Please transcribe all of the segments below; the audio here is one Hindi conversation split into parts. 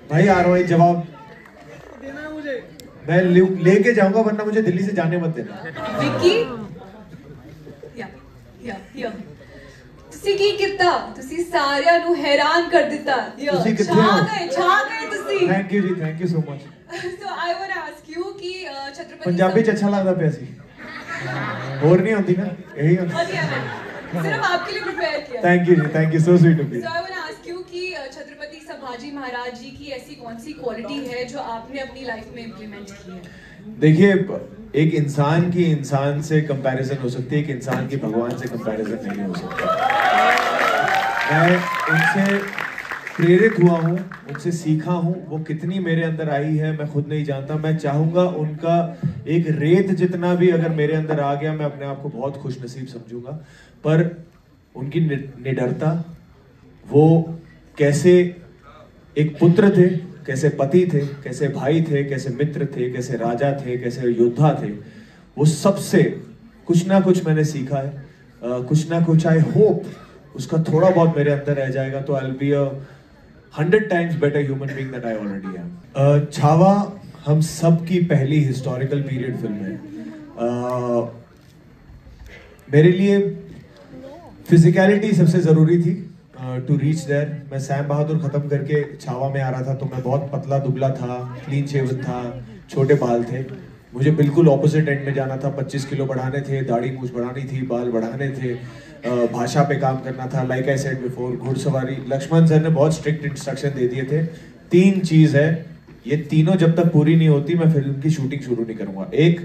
भाई आ रहा हूँ, एक जवाब देना मुझे। मैं लेके जाऊंगा, वरना मुझे दिल्ली से जाने मत देना। विक्की या ਤੁਸੀਂ ਕੀ ਕੀਤਾ? ਤੁਸੀਂ ਸਾਰਿਆਂ ਨੂੰ ਹੈਰਾਨ ਕਰ ਦਿੱਤਾ। ਤੁਸੀਂ ਕਿੱਥੇ ਛਾ ਹੋ? ਗਏ ਤੁਸੀਂ। थैंक यू जी, thank you so much. So I want to ask you कि छत्रपति पंजाबी च अच्छा लगता पिया सी, और नहीं होती ना, यही होता। सिर्फ आपके लिए प्रिपेयर किया। थैंक यू जी, thank you, so sweet of you. So I want to ask you कि छत्रपति संभाजी महाराज जी की ऐसी कौन सी क्वालिटी है जो आपने अपनी लाइफ में इम्प्लीमेंट की है? देखिए, एक इंसान की इंसान से कंपैरिजन हो सकती है, एक इंसान की भगवान से कंपैरिजन नहीं हो सकती। मैं उनसे प्रेरित हुआ हूँ, उनसे सीखा हूँ। वो कितनी मेरे अंदर आई है मैं खुद नहीं जानता। मैं चाहूँगा उनका एक रेत जितना भी अगर मेरे अंदर आ गया, मैं अपने आप को बहुत खुश नसीब समझूंगा। पर उनकी निडरता, वो कैसे एक पुत्र थे, कैसे पति थे, कैसे भाई थे, कैसे मित्र थे, कैसे राजा थे, कैसे योद्धा थे, वो सबसे कुछ ना कुछ मैंने सीखा है। कुछ ना कुछ आई होप उसका थोड़ा बहुत मेरे अंदर रह जाएगा, तो I will be 100 times better human being than I already am। Chhaava हम सब की पहली हिस्टोरिकल पीरियड फिल्म है। मेरे लिए फिजिकलिटी सबसे जरूरी थी टू रीच देयर। मैं सैम बहादुर खत्म करके छावा में आ रहा था, तो मैं बहुत पतला दुबला था, क्लीन शेवन था, छोटे बाल थे। मुझे बिल्कुल ऑपोजिट एंड में जाना था। 25 किलो बढ़ाने थे, दाढ़ी मूछ बढ़ानी थी, बाल बढ़ाने थे, भाषा पे काम करना था। लाइक आई सेड बिफोर, घुड़सवारी, लक्ष्मण सर ने बहुत स्ट्रिक्ट इंस्ट्रक्शन दे दिए थे। 3 चीज है, ये तीनों जब तक पूरी नहीं होती मैं फिल्म की शूटिंग शुरू नहीं करूंगा। एक,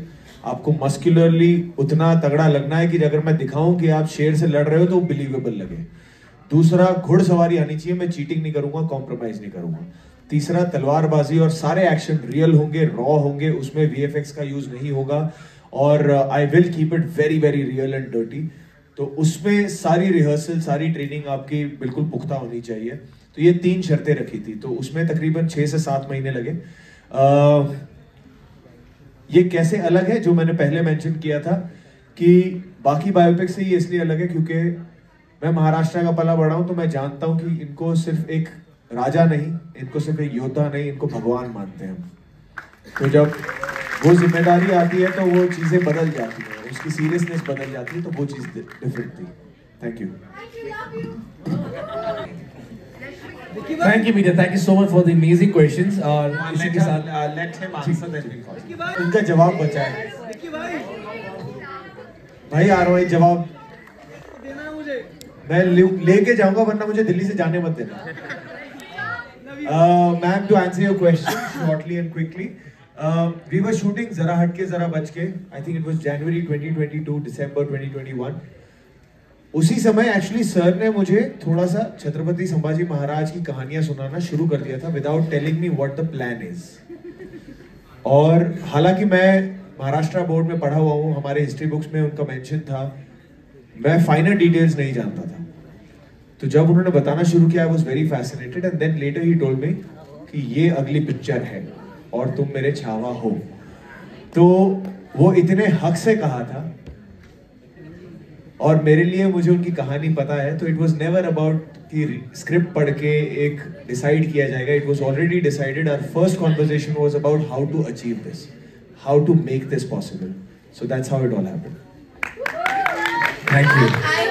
आपको मस्कुलरली उतना तगड़ा लगना है कि अगर मैं दिखाऊं कि आप शेर से लड़ रहे हो तो बिलीवेबल लगे। दूसरा, घुड़सवारी आनी चाहिए, मैं चीटिंग नहीं करूंगा, कॉम्प्रोमाइज नहीं करूंगा। तीसरा, तलवारबाजी और सारे एक्शन रियल होंगे, रॉ होंगे, उसमें वीएफएक्स का यूज नहीं होगा, और I will keep it very very real and dirty. तो उसमें सारी रिहर्सल, सारी ट्रेनिंग आपकी बिल्कुल पुख्ता होनी चाहिए। तो ये 3 शर्तें रखी थी, तो उसमें तकरीबन 6 से 7 महीने लगे। ये कैसे अलग है, जो मैंने पहले मेंशन किया था कि बाकी बायोपिक से ये इसलिए अलग है क्योंकि मैं महाराष्ट्र का पला बड़ा हूं, तो मैं जानता हूं कि इनको सिर्फ एक राजा नहीं, इनको सिर्फ एक योद्धा नहीं, इनको भगवान मानते हैं हम। तो जब वो जिम्मेदारी आती है तो वो चीजें बदल जाती हैं, उसकी सीरियसनेस बदल जाती है, तो वो चीज डिफरेंट थी। Thank you. Thank you, Meeta. Thank you so much for the amazing questions. और इसी के साथ let him answer that because उनका जवाब बचा है। भाई आ रहा हूँ, एक जवाब देना मुझे। मैं लेके जाऊंगा, वरना मुझे दिल्ली से जाने मत देना। Ma'am, to answer your question shortly and quickly, we were shooting जरा हटके जरा बच के। I think it was January 2022, December 2021। उसी समय एक्चुअली सर ने मुझे थोड़ा सा छत्रपति संभाजी महाराज की कहानियां सुनाना शुरू कर दिया था without telling me what the plan is. और हालांकि मैं महाराष्ट्र बोर्ड में पढ़ा हुआ हूँ, हमारे हिस्ट्री बुक्स में उनका मेंशन था, मैं फाइनल डिटेल्स नहीं जानता था। तो जब उन्होंने बताना शुरू किया, I was very fascinated, and then later he told me कि ये अगली पिक्चर है और तुम मेरे छावा हो। तो वो इतने हक से कहा था, और मेरे लिए मुझे उनकी कहानी पता है। तो इट वाज नेवर अबाउट कि स्क्रिप्ट पढ़ के एक डिसाइड किया जाएगा। It was already decided. Our first conversation was about how to achieve this, how to make this possible. So that's how it all happened. Thank you.